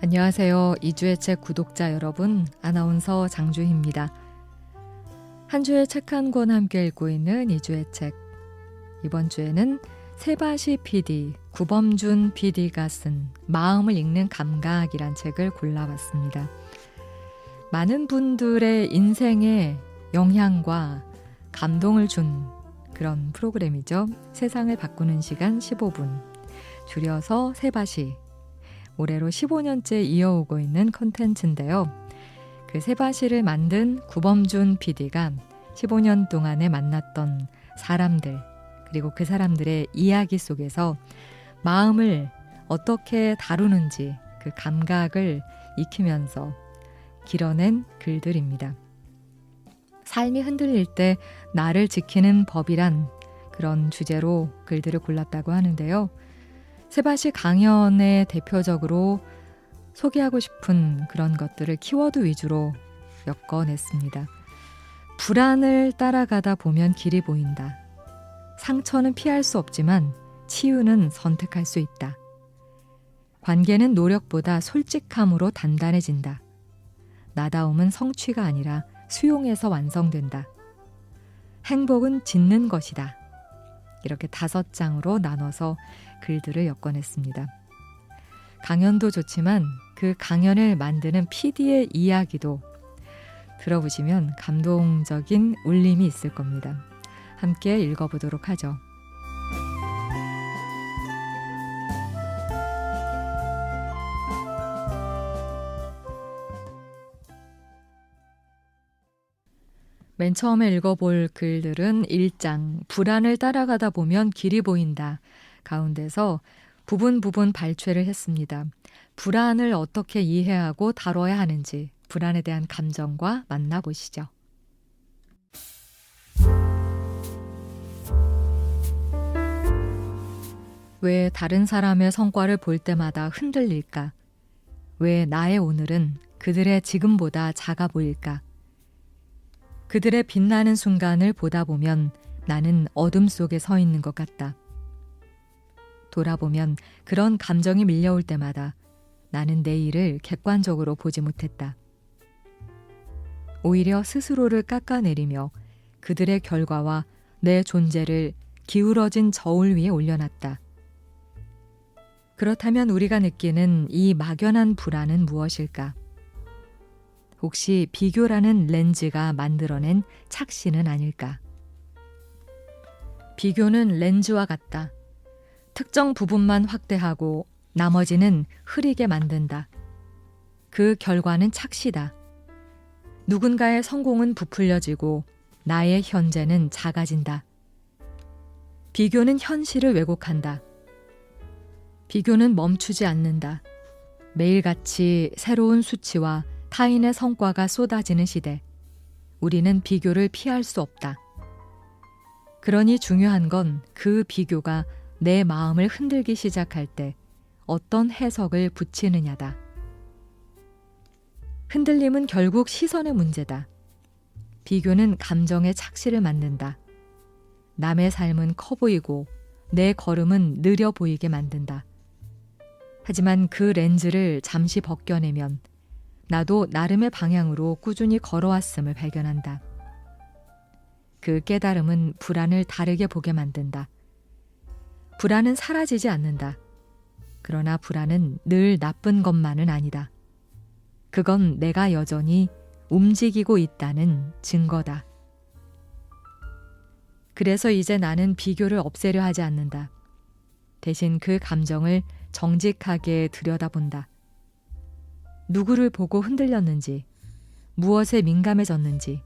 안녕하세요. 이주의 책 구독자 여러분, 아나운서 장주희입니다. 한 주에 책 한 권 함께 읽고 있는 이주의 책. 이번 주에는 세바시 PD, 구범준 PD가 쓴 마음을 읽는 감각이란 책을 골라봤습니다. 많은 분들의 인생에 영향과 감동을 준 그런 프로그램이죠. 세상을 바꾸는 시간 15분, 줄여서 세바시. 올해로 15년째 이어오고 있는 콘텐츠인데요. 그 세바시를 만든 구범준 PD가 15년 동안에 만났던 사람들, 그리고 그 사람들의 이야기 속에서 마음을 어떻게 다루는지 그 감각을 익히면서 길어낸 글들입니다. 삶이 흔들릴 때 나를 지키는 법이란 그런 주제로 글들을 골랐다고 하는데요. 세바시 강연에 대표적으로 소개하고 싶은 그런 것들을 키워드 위주로 엮어냈습니다. 불안을 따라가다 보면 길이 보인다. 상처는 피할 수 없지만 치유는 선택할 수 있다. 관계는 노력보다 솔직함으로 단단해진다. 나다움은 성취가 아니라 수용에서 완성된다. 행복은 짓는 것이다. 이렇게 5장으로 나눠서 글들을 엮어냈습니다. 강연도 좋지만 그 강연을 만드는 PD의 이야기도 들어보시면 감동적인 울림이 있을 겁니다. 함께 읽어보도록 하죠. 맨 처음에 읽어볼 글들은 1장, 불안을 따라가다 보면 길이 보인다. 가운데서 부분 발췌를 했습니다. 불안을 어떻게 이해하고 다뤄야 하는지, 불안에 대한 감정과 만나보시죠. 왜 다른 사람의 성과를 볼 때마다 흔들릴까? 왜 나의 오늘은 그들의 지금보다 작아 보일까? 그들의 빛나는 순간을 보다 보면 나는 어둠 속에 서 있는 것 같다. 돌아보면 그런 감정이 밀려올 때마다 나는 내일을 객관적으로 보지 못했다. 오히려 스스로를 깎아내리며 그들의 결과와 내 존재를 기울어진 저울 위에 올려놨다. 그렇다면 우리가 느끼는 이 막연한 불안은 무엇일까? 혹시 비교라는 렌즈가 만들어낸 착시는 아닐까? 비교는 렌즈와 같다. 특정 부분만 확대하고 나머지는 흐리게 만든다. 그 결과는 착시다. 누군가의 성공은 부풀려지고 나의 현재는 작아진다. 비교는 현실을 왜곡한다. 비교는 멈추지 않는다. 매일같이 새로운 수치와 타인의 성과가 쏟아지는 시대, 우리는 비교를 피할 수 없다. 그러니 중요한 건 그 비교가 내 마음을 흔들기 시작할 때 어떤 해석을 붙이느냐다. 흔들림은 결국 시선의 문제다. 비교는 감정의 착시를 만든다. 남의 삶은 커 보이고 내 걸음은 느려 보이게 만든다. 하지만 그 렌즈를 잠시 벗겨내면 나도 나름의 방향으로 꾸준히 걸어왔음을 발견한다. 그 깨달음은 불안을 다르게 보게 만든다. 불안은 사라지지 않는다. 그러나 불안은 늘 나쁜 것만은 아니다. 그건 내가 여전히 움직이고 있다는 증거다. 그래서 이제 나는 비교를 없애려 하지 않는다. 대신 그 감정을 정직하게 들여다본다. 누구를 보고 흔들렸는지, 무엇에 민감해졌는지,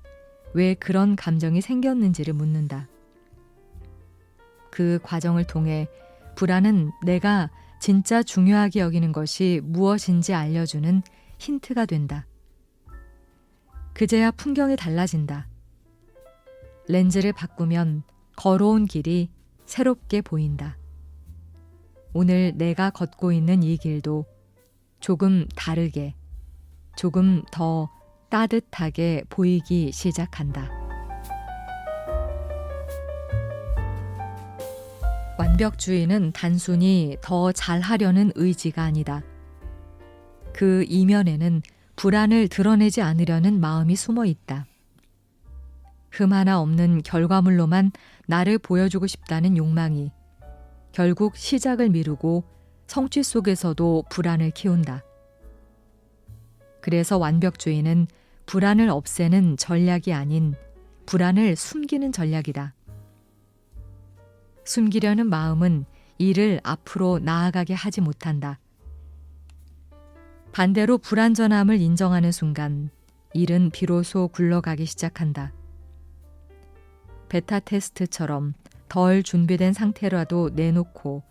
왜 그런 감정이 생겼는지를 묻는다. 그 과정을 통해 불안은 내가 진짜 중요하게 여기는 것이 무엇인지 알려주는 힌트가 된다. 그제야 풍경이 달라진다. 렌즈를 바꾸면 걸어온 길이 새롭게 보인다. 오늘 내가 걷고 있는 이 길도 조금 다르게, 조금 더 따뜻하게 보이기 시작한다. 완벽주의는 단순히 더 잘하려는 의지가 아니다. 그 이면에는 불안을 드러내지 않으려는 마음이 숨어 있다. 흠 하나 없는 결과물로만 나를 보여주고 싶다는 욕망이 결국 시작을 미루고 성취 속에서도 불안을 키운다. 그래서 완벽주의는 불안을 없애는 전략이 아닌 불안을 숨기는 전략이다. 숨기려는 마음은 일을 앞으로 나아가게 하지 못한다. 반대로 불완전함을 인정하는 순간 일은 비로소 굴러가기 시작한다. 베타 테스트처럼 덜 준비된 상태라도 내놓고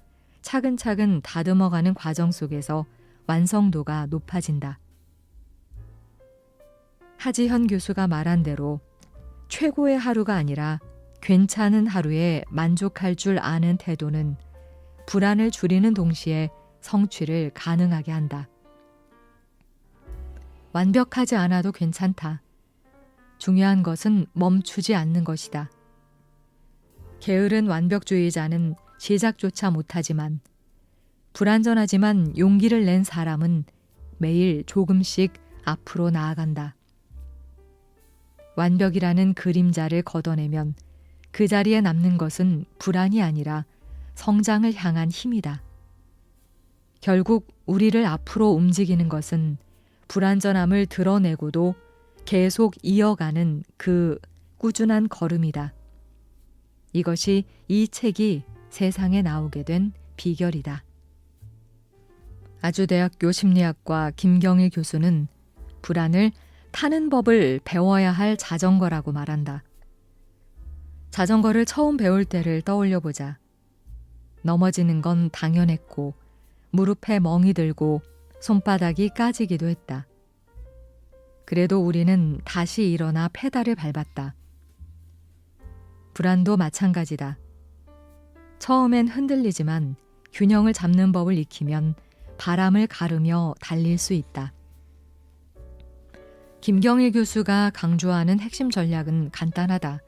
차근차근 다듬어가는 과정 속에서 완성도가 높아진다. 하지현 교수가 말한 대로 최고의 하루가 아니라 괜찮은 하루에 만족할 줄 아는 태도는 불안을 줄이는 동시에 성취를 가능하게 한다. 완벽하지 않아도 괜찮다. 중요한 것은 멈추지 않는 것이다. 게으른 완벽주의자는 시작조차 못하지만 불완전하지만 용기를 낸 사람은 매일 조금씩 앞으로 나아간다. 완벽이라는 그림자를 걷어내면 그 자리에 남는 것은 불안이 아니라 성장을 향한 힘이다. 결국 우리를 앞으로 움직이는 것은 불완전함을 드러내고도 계속 이어가는 그 꾸준한 걸음이다. 이것이 이 책이 세상에 나오게 된 비결이다. 아주대학교 심리학과 김경일 교수는 불안을 타는 법을 배워야 할 자전거라고 말한다. 자전거를 처음 배울 때를 떠올려 보자. 넘어지는 건 당연했고 무릎에 멍이 들고 손바닥이 까지기도 했다. 그래도 우리는 다시 일어나 페달을 밟았다. 불안도 마찬가지다. 처음엔 흔들리지만 균형을 잡는 법을 익히면 바람을 가르며 달릴 수 있다. 김경일 교수가 강조하는 핵심 전략은 간단하다.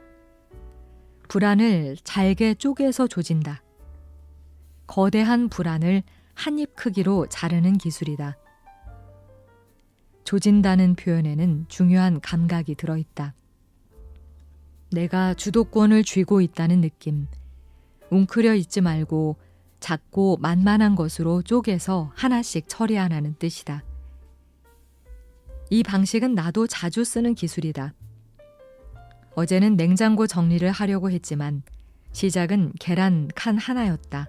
불안을 잘게 쪼개서 조진다. 거대한 불안을 한 입 크기로 자르는 기술이다. 조진다는 표현에는 중요한 감각이 들어있다. 내가 주도권을 쥐고 있다는 느낌, 웅크려 있지 말고 작고 만만한 것으로 쪼개서 하나씩 처리하라는 뜻이다. 이 방식은 나도 자주 쓰는 기술이다. 어제는 냉장고 정리를 하려고 했지만 시작은 계란 칸 하나였다.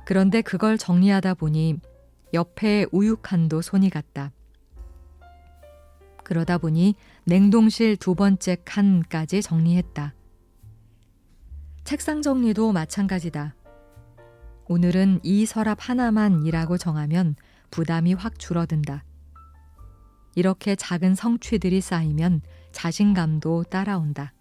그런데 그걸 정리하다 보니 옆에 우유칸도 손이 갔다. 그러다 보니 냉동실 2번째 칸까지 정리했다. 책상 정리도 마찬가지다. 오늘은 이 서랍 하나만이라고 정하면 부담이 확 줄어든다. 이렇게 작은 성취들이 쌓이면 자신감도 따라온다.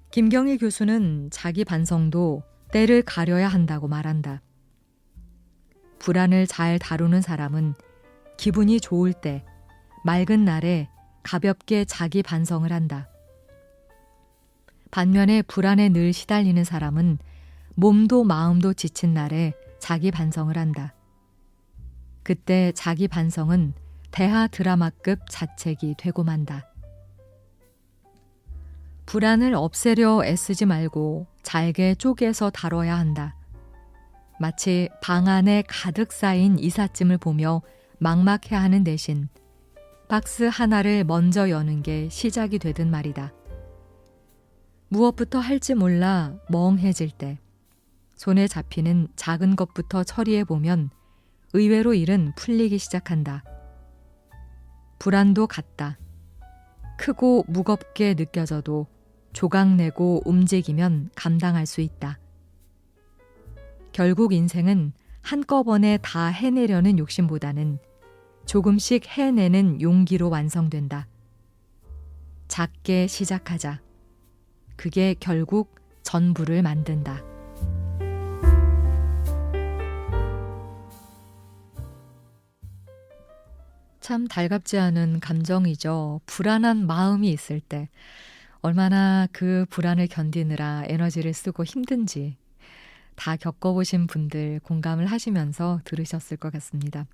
김경일 교수는 자기 반성도 때를 가려야 한다고 말한다. 불안을 잘 다루는 사람은 기분이 좋을 때, 맑은 날에 가볍게 자기 반성을 한다. 반면에 불안에 늘 시달리는 사람은 몸도 마음도 지친 날에 자기 반성을 한다. 그때 자기 반성은 대하 드라마급 자책이 되고 만다. 불안을 없애려 애쓰지 말고 잘게 쪼개서 다뤄야 한다. 마치 방 안에 가득 쌓인 이삿짐을 보며 막막해하는 대신 박스 하나를 먼저 여는 게 시작이 되든 말이다. 무엇부터 할지 몰라 멍해질 때 손에 잡히는 작은 것부터 처리해보면 의외로 일은 풀리기 시작한다. 불안도 같다. 크고 무겁게 느껴져도 조각내고 움직이면 감당할 수 있다. 결국 인생은 한꺼번에 다 해내려는 욕심보다는 조금씩 해내는 용기로 완성된다. 작게 시작하자. 그게 결국 전부를 만든다. 참 달갑지 않은 감정이죠. 불안한 마음이 있을 때 얼마나 그 불안을 견디느라 에너지를 쓰고 힘든지 다 겪어보신 분들 공감을 하시면서 들으셨을 것 같습니다.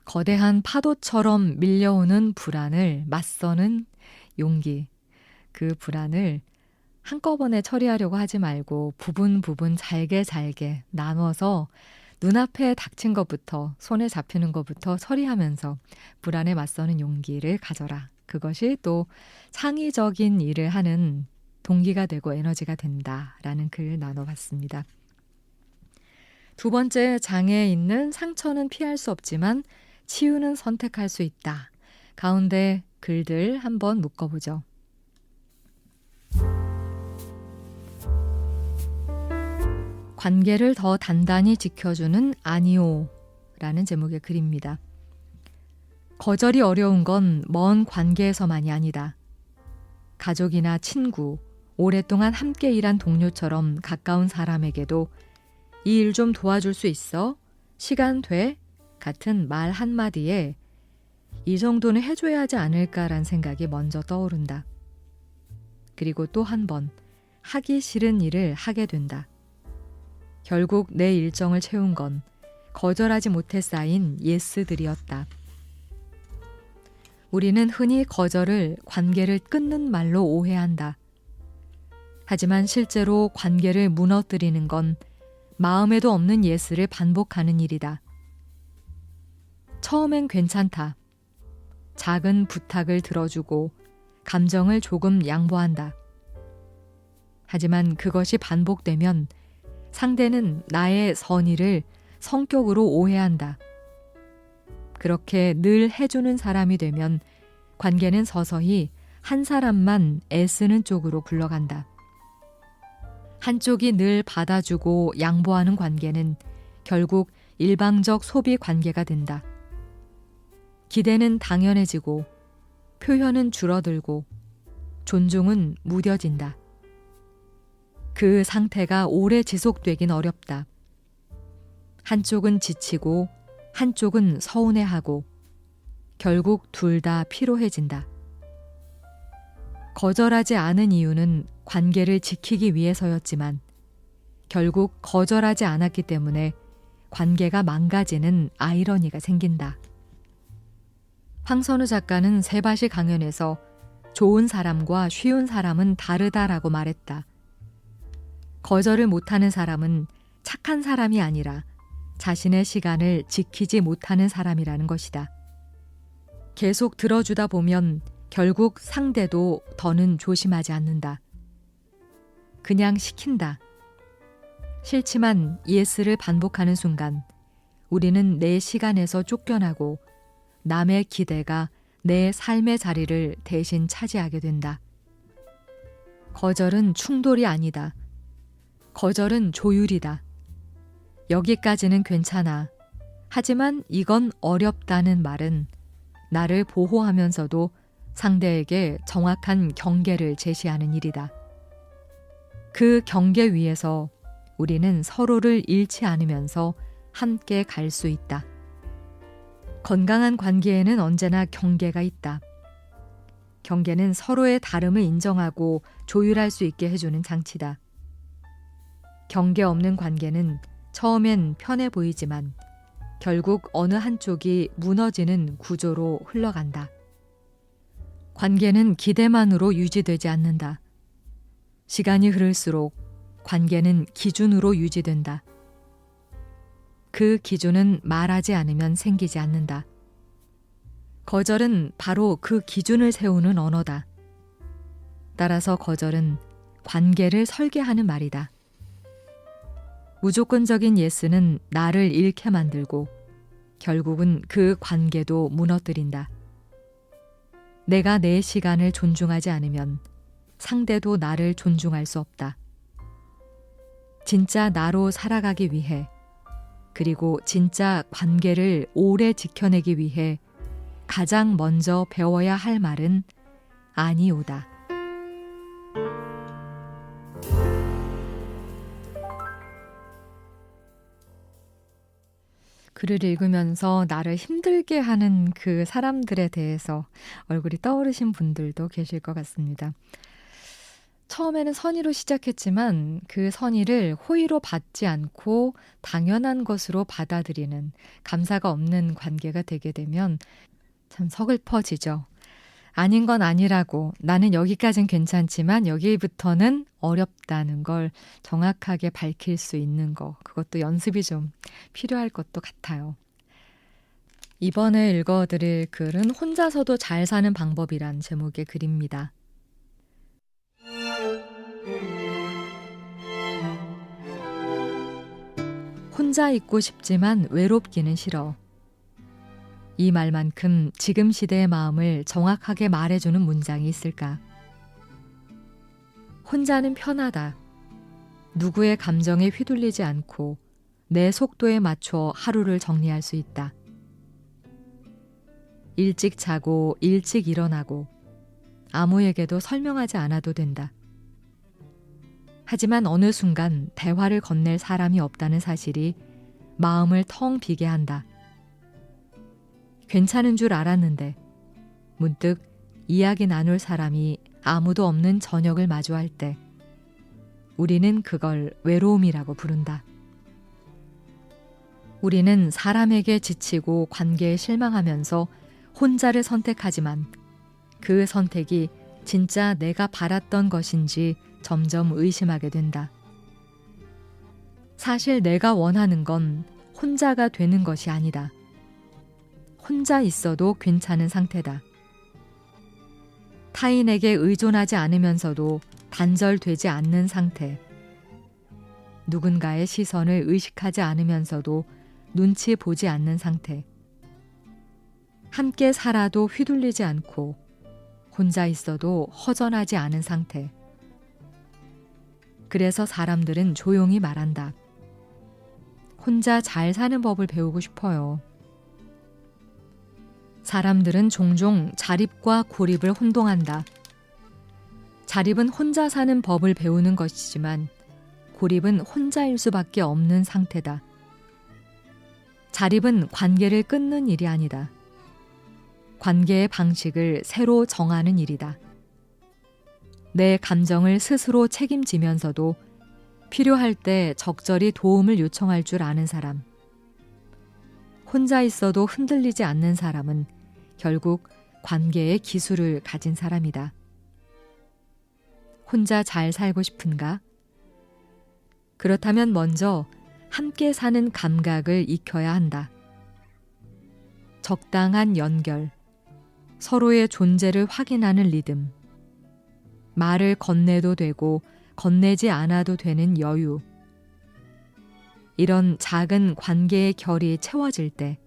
거대한 파도처럼 밀려오는 불안을 맞서는 용기, 그 불안을 한꺼번에 처리하려고 하지 말고 부분 잘게 나눠서 눈앞에 닥친 것부터, 손에 잡히는 것부터 처리하면서 불안에 맞서는 용기를 가져라. 그것이 또 창의적인 일을 하는 동기가 되고 에너지가 된다라는 글 나눠봤습니다. 두 번째 장에 있는 상처는 피할 수 없지만 치유는 선택할 수 있다. 가운데 글들 한번 묶어보죠. 관계를 더 단단히 지켜주는 아니오 라는 제목의 글입니다. 거절이 어려운 건 먼 관계에서만이 아니다. 가족이나 친구, 오랫동안 함께 일한 동료처럼 가까운 사람에게도 이 일 좀 도와줄 수 있어? 시간 돼? 같은 말 한마디에 이 정도는 해줘야 하지 않을까란 생각이 먼저 떠오른다. 그리고 또 한 번 하기 싫은 일을 하게 된다. 결국 내 일정을 채운 건 거절하지 못해 쌓인 예스들이었다. 우리는 흔히 거절을 관계를 끊는 말로 오해한다. 하지만 실제로 관계를 무너뜨리는 건 마음에도 없는 예스를 반복하는 일이다. 처음엔 괜찮다. 작은 부탁을 들어주고 감정을 조금 양보한다. 하지만 그것이 반복되면 상대는 나의 선의를 성격으로 오해한다. 그렇게 늘 해주는 사람이 되면 관계는 서서히 한 사람만 애쓰는 쪽으로 굴러간다. 한쪽이 늘 받아주고 양보하는 관계는 결국 일방적 소비 관계가 된다. 기대는 당연해지고 표현은 줄어들고 존중은 무뎌진다. 그 상태가 오래 지속되긴 어렵다. 한쪽은 지치고 한쪽은 서운해하고 결국 둘 다 피로해진다. 거절하지 않은 이유는 관계를 지키기 위해서였지만 결국 거절하지 않았기 때문에 관계가 망가지는 아이러니가 생긴다. 황선우 작가는 세바시 강연에서 좋은 사람과 쉬운 사람은 다르다라고 말했다. 거절을 못하는 사람은 착한 사람이 아니라 자신의 시간을 지키지 못하는 사람이라는 것이다. 계속 들어주다 보면 결국 상대도 더는 조심하지 않는다. 그냥 시킨다. 싫지만 예스를 반복하는 순간 우리는 내 시간에서 쫓겨나고 남의 기대가 내 삶의 자리를 대신 차지하게 된다. 거절은 충돌이 아니다. 거절은 조율이다. 여기까지는 괜찮아. 하지만 이건 어렵다는 말은 나를 보호하면서도 상대에게 정확한 경계를 제시하는 일이다. 그 경계 위에서 우리는 서로를 잃지 않으면서 함께 갈 수 있다. 건강한 관계에는 언제나 경계가 있다. 경계는 서로의 다름을 인정하고 조율할 수 있게 해주는 장치다. 경계 없는 관계는 처음엔 편해 보이지만 결국 어느 한쪽이 무너지는 구조로 흘러간다. 관계는 기대만으로 유지되지 않는다. 시간이 흐를수록 관계는 기준으로 유지된다. 그 기준은 말하지 않으면 생기지 않는다. 거절은 바로 그 기준을 세우는 언어다. 따라서 거절은 관계를 설계하는 말이다. 무조건적인 예스는 나를 잃게 만들고 결국은 그 관계도 무너뜨린다. 내가 내 시간을 존중하지 않으면 상대도 나를 존중할 수 없다. 진짜 나로 살아가기 위해 그리고 진짜 관계를 오래 지켜내기 위해 가장 먼저 배워야 할 말은 아니오다. 글을 읽으면서 나를 힘들게 하는 그 사람들에 대해서 얼굴이 떠오르신 분들도 계실 것 같습니다. 처음에는 선의로 시작했지만 그 선의를 호의로 받지 않고 당연한 것으로 받아들이는 감사가 없는 관계가 되게 되면 참 서글퍼지죠. 아닌 건 아니라고 나는 여기까진 괜찮지만 여기부터는 어렵다는 걸 정확하게 밝힐 수 있는 거 그것도 연습이 좀 필요할 것도 같아요. 이번에 읽어드릴 글은 혼자서도 잘 사는 방법이란 제목의 글입니다. 혼자 있고 싶지만 외롭기는 싫어. 이 말만큼 지금 시대의 마음을 정확하게 말해주는 문장이 있을까? 혼자는 편하다. 누구의 감정에 휘둘리지 않고 내 속도에 맞춰 하루를 정리할 수 있다. 일찍 자고 일찍 일어나고 아무에게도 설명하지 않아도 된다. 하지만 어느 순간 대화를 건넬 사람이 없다는 사실이 마음을 텅 비게 한다. 괜찮은 줄 알았는데 문득 이야기 나눌 사람이 아무도 없는 저녁을 마주할 때 우리는 그걸 외로움이라고 부른다. 우리는 사람에게 지치고 관계에 실망하면서 혼자를 선택하지만 그 선택이 진짜 내가 바랐던 것인지 점점 의심하게 된다. 사실 내가 원하는 건 혼자가 되는 것이 아니다. 혼자 있어도 괜찮은 상태다. 타인에게 의존하지 않으면서도 단절되지 않는 상태. 누군가의 시선을 의식하지 않으면서도 눈치 보지 않는 상태. 함께 살아도 휘둘리지 않고 혼자 있어도 허전하지 않은 상태. 그래서 사람들은 조용히 말한다. 혼자 잘 사는 법을 배우고 싶어요. 사람들은 종종 자립과 고립을 혼동한다. 자립은 혼자 사는 법을 배우는 것이지만 고립은 혼자일 수밖에 없는 상태다. 자립은 관계를 끊는 일이 아니다. 관계의 방식을 새로 정하는 일이다. 내 감정을 스스로 책임지면서도 필요할 때 적절히 도움을 요청할 줄 아는 사람. 혼자 있어도 흔들리지 않는 사람은 결국 관계의 기술을 가진 사람이다. 혼자 잘 살고 싶은가? 그렇다면 먼저 함께 사는 감각을 익혀야 한다. 적당한 연결, 서로의 존재를 확인하는 리듬, 말을 건네도 되고 건네지 않아도 되는 여유. 이런 작은 관계의 결이 채워질 때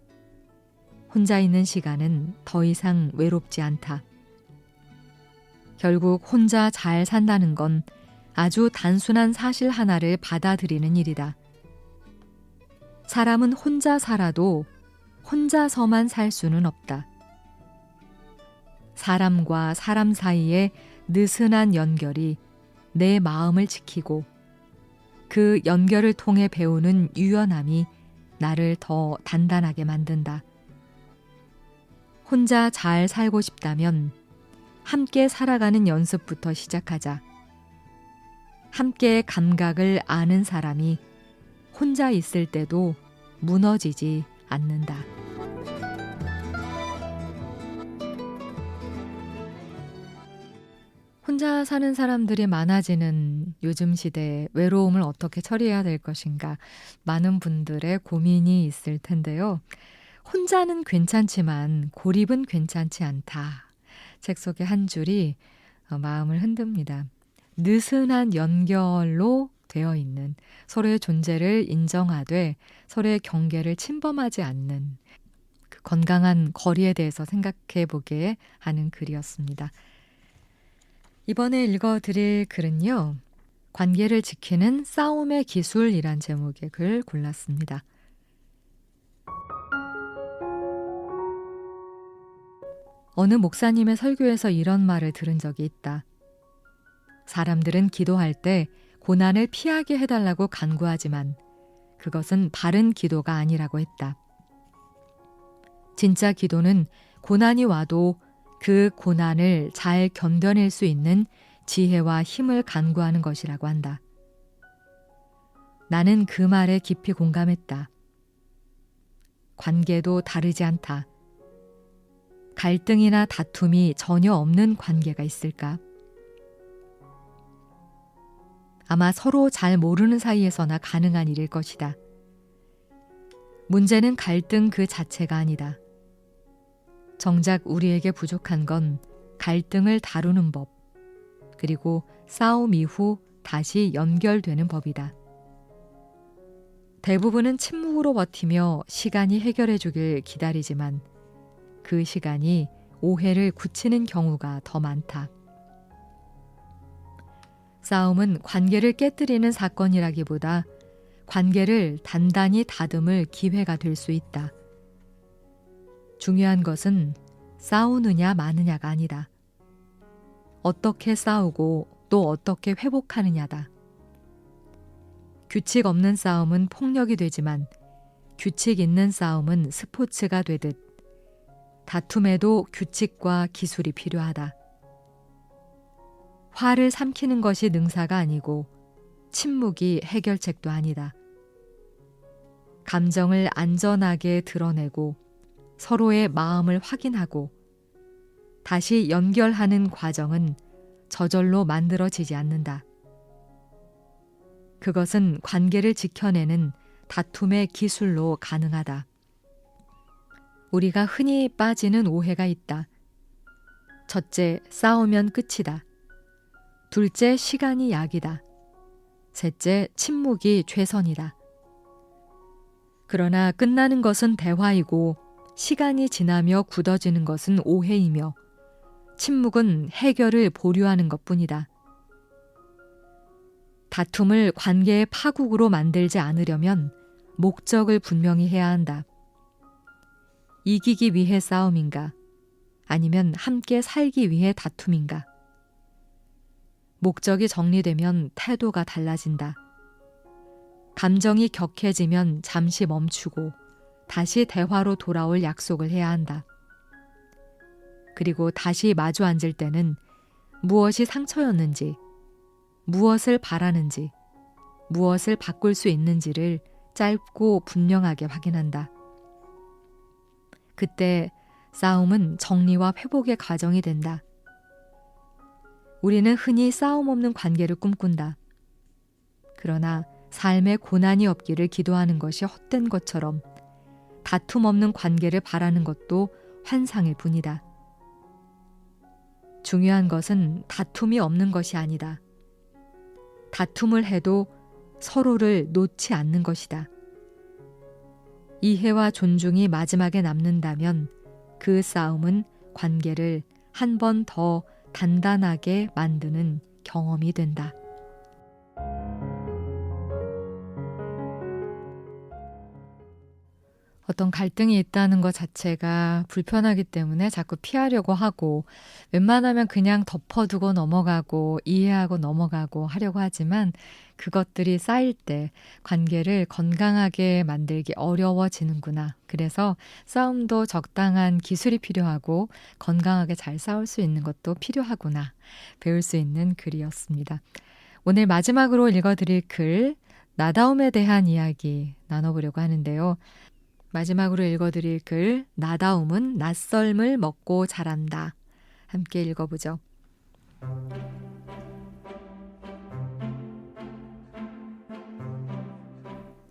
혼자 있는 시간은 더 이상 외롭지 않다. 결국 혼자 잘 산다는 건 아주 단순한 사실 하나를 받아들이는 일이다. 사람은 혼자 살아도 혼자서만 살 수는 없다. 사람과 사람 사이의 느슨한 연결이 내 마음을 지키고 그 연결을 통해 배우는 유연함이 나를 더 단단하게 만든다. 혼자 잘 살고 싶다면 함께 살아가는 연습부터 시작하자. 함께의 감각을 아는 사람이 혼자 있을 때도 무너지지 않는다. 혼자 사는 사람들이 많아지는 요즘 시대에 외로움을 어떻게 처리해야 될 것인가 많은 분들의 고민이 있을 텐데요. 혼자는 괜찮지만 고립은 괜찮지 않다. 책 속의 한 줄이 마음을 흔듭니다. 느슨한 연결로 되어 있는 서로의 존재를 인정하되 서로의 경계를 침범하지 않는 그 건강한 거리에 대해서 생각해 보게 하는 글이었습니다. 이번에 읽어드릴 글은요. 관계를 지키는 싸움의 기술이란 제목의 글 골랐습니다. 어느 목사님의 설교에서 이런 말을 들은 적이 있다. 사람들은 기도할 때 고난을 피하게 해달라고 간구하지만 그것은 바른 기도가 아니라고 했다. 진짜 기도는 고난이 와도 그 고난을 잘 견뎌낼 수 있는 지혜와 힘을 간구하는 것이라고 한다. 나는 그 말에 깊이 공감했다. 관계도 다르지 않다. 갈등이나 다툼이 전혀 없는 관계가 있을까? 아마 서로 잘 모르는 사이에서나 가능한 일일 것이다. 문제는 갈등 그 자체가 아니다. 정작 우리에게 부족한 건 갈등을 다루는 법, 그리고 싸움 이후 다시 연결되는 법이다. 대부분은 침묵으로 버티며 시간이 해결해 주길 기다리지만 그 시간이 오해를 굳히는 경우가 더 많다. 싸움은 관계를 깨뜨리는 사건이라기보다 관계를 단단히 다듬을 기회가 될 수 있다. 중요한 것은 싸우느냐 마느냐가 아니다. 어떻게 싸우고 또 어떻게 회복하느냐다. 규칙 없는 싸움은 폭력이 되지만 규칙 있는 싸움은 스포츠가 되듯 다툼에도 규칙과 기술이 필요하다. 화를 삼키는 것이 능사가 아니고 침묵이 해결책도 아니다. 감정을 안전하게 드러내고 서로의 마음을 확인하고 다시 연결하는 과정은 저절로 만들어지지 않는다. 그것은 관계를 지켜내는 다툼의 기술로 가능하다. 우리가 흔히 빠지는 오해가 있다. 첫째, 싸우면 끝이다. 둘째, 시간이 약이다. 셋째, 침묵이 최선이다. 그러나 끝나는 것은 대화이고 시간이 지나며 굳어지는 것은 오해이며 침묵은 해결을 보류하는 것뿐이다. 다툼을 관계의 파국으로 만들지 않으려면 목적을 분명히 해야 한다. 이기기 위해 싸움인가? 아니면 함께 살기 위해 다툼인가? 목적이 정리되면 태도가 달라진다. 감정이 격해지면 잠시 멈추고 다시 대화로 돌아올 약속을 해야 한다. 그리고 다시 마주 앉을 때는 무엇이 상처였는지, 무엇을 바라는지, 무엇을 바꿀 수 있는지를 짧고 분명하게 확인한다. 그때 싸움은 정리와 회복의 과정이 된다. 우리는 흔히 싸움 없는 관계를 꿈꾼다. 그러나 삶에 고난이 없기를 기도하는 것이 헛된 것처럼 다툼 없는 관계를 바라는 것도 환상일 뿐이다. 중요한 것은 다툼이 없는 것이 아니다. 다툼을 해도 서로를 놓지 않는 것이다. 이해와 존중이 마지막에 남는다면 그 싸움은 관계를 한 번 더 단단하게 만드는 경험이 된다. 어떤 갈등이 있다는 것 자체가 불편하기 때문에 자꾸 피하려고 하고 웬만하면 그냥 덮어두고 넘어가고 이해하고 넘어가고 하려고 하지만 그것들이 쌓일 때 관계를 건강하게 만들기 어려워지는구나. 그래서 싸움도 적당한 기술이 필요하고 건강하게 잘 싸울 수 있는 것도 필요하구나. 배울 수 있는 글이었습니다. 오늘 마지막으로 읽어드릴 글, 나다움에 대한 이야기 나눠보려고 하는데요. 마지막으로 읽어드릴 글, 나다움은 낯설음을 먹고 자란다. 함께 읽어보죠.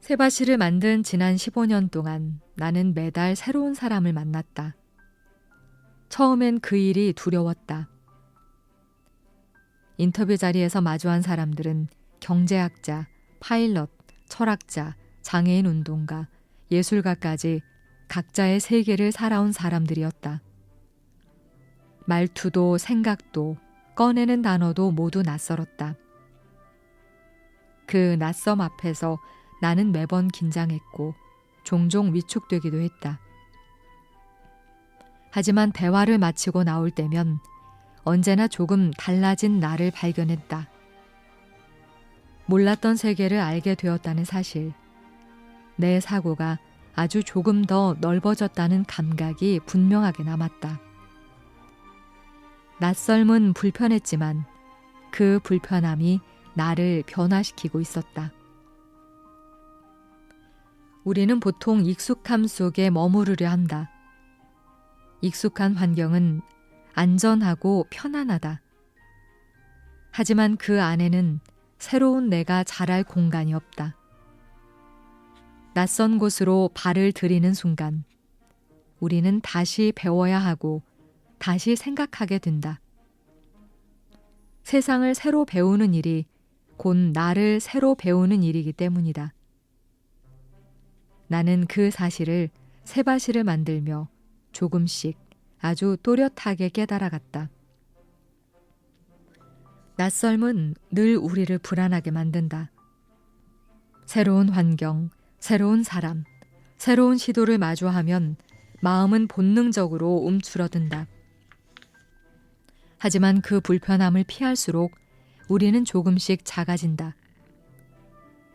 세바시를 만든 지난 15년 동안 나는 매달 새로운 사람을 만났다. 처음엔 그 일이 두려웠다. 인터뷰 자리에서 마주한 사람들은 경제학자, 파일럿, 철학자, 장애인 운동가, 예술가까지 각자의 세계를 살아온 사람들이었다. 말투도 생각도 꺼내는 단어도 모두 낯설었다. 그 낯섦 앞에서 나는 매번 긴장했고 종종 위축되기도 했다. 하지만 대화를 마치고 나올 때면 언제나 조금 달라진 나를 발견했다. 몰랐던 세계를 알게 되었다는 사실, 내 사고가 아주 조금 더 넓어졌다는 감각이 분명하게 남았다. 낯설음은 불편했지만 그 불편함이 나를 변화시키고 있었다. 우리는 보통 익숙함 속에 머무르려 한다. 익숙한 환경은 안전하고 편안하다. 하지만 그 안에는 새로운 내가 자랄 공간이 없다. 낯선 곳으로 발을 들이는 순간 우리는 다시 배워야 하고 다시 생각하게 된다. 세상을 새로 배우는 일이 곧 나를 새로 배우는 일이기 때문이다. 나는 그 사실을 새바시를 만들며 조금씩 아주 또렷하게 깨달아갔다. 낯설음은 늘 우리를 불안하게 만든다. 새로운 환경, 새로운 사람, 새로운 시도를 마주하면 마음은 본능적으로 움츠러든다. 하지만 그 불편함을 피할수록 우리는 조금씩 작아진다.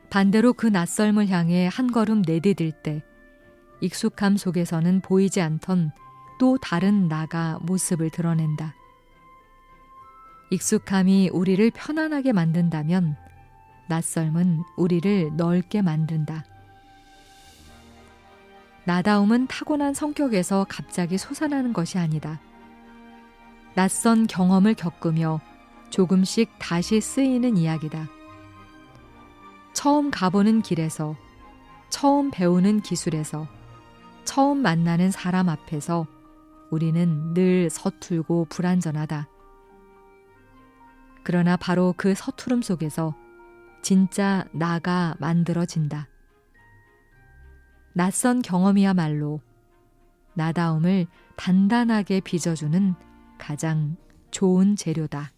반대로 그 낯설음을 향해 한 걸음 내디딜 때 익숙함 속에서는 보이지 않던 또 다른 나가 모습을 드러낸다. 익숙함이 우리를 편안하게 만든다면 낯설음은 우리를 넓게 만든다. 나다움은 타고난 성격에서 갑자기 솟아나는 것이 아니다. 낯선 경험을 겪으며 조금씩 다시 쓰이는 이야기다. 처음 가보는 길에서, 처음 배우는 기술에서, 처음 만나는 사람 앞에서 우리는 늘 서툴고 불안전하다. 그러나 바로 그 서투름 속에서 진짜 나가 만들어진다. 낯선 경험이야말로 나다움을 단단하게 빚어주는 가장 좋은 재료다.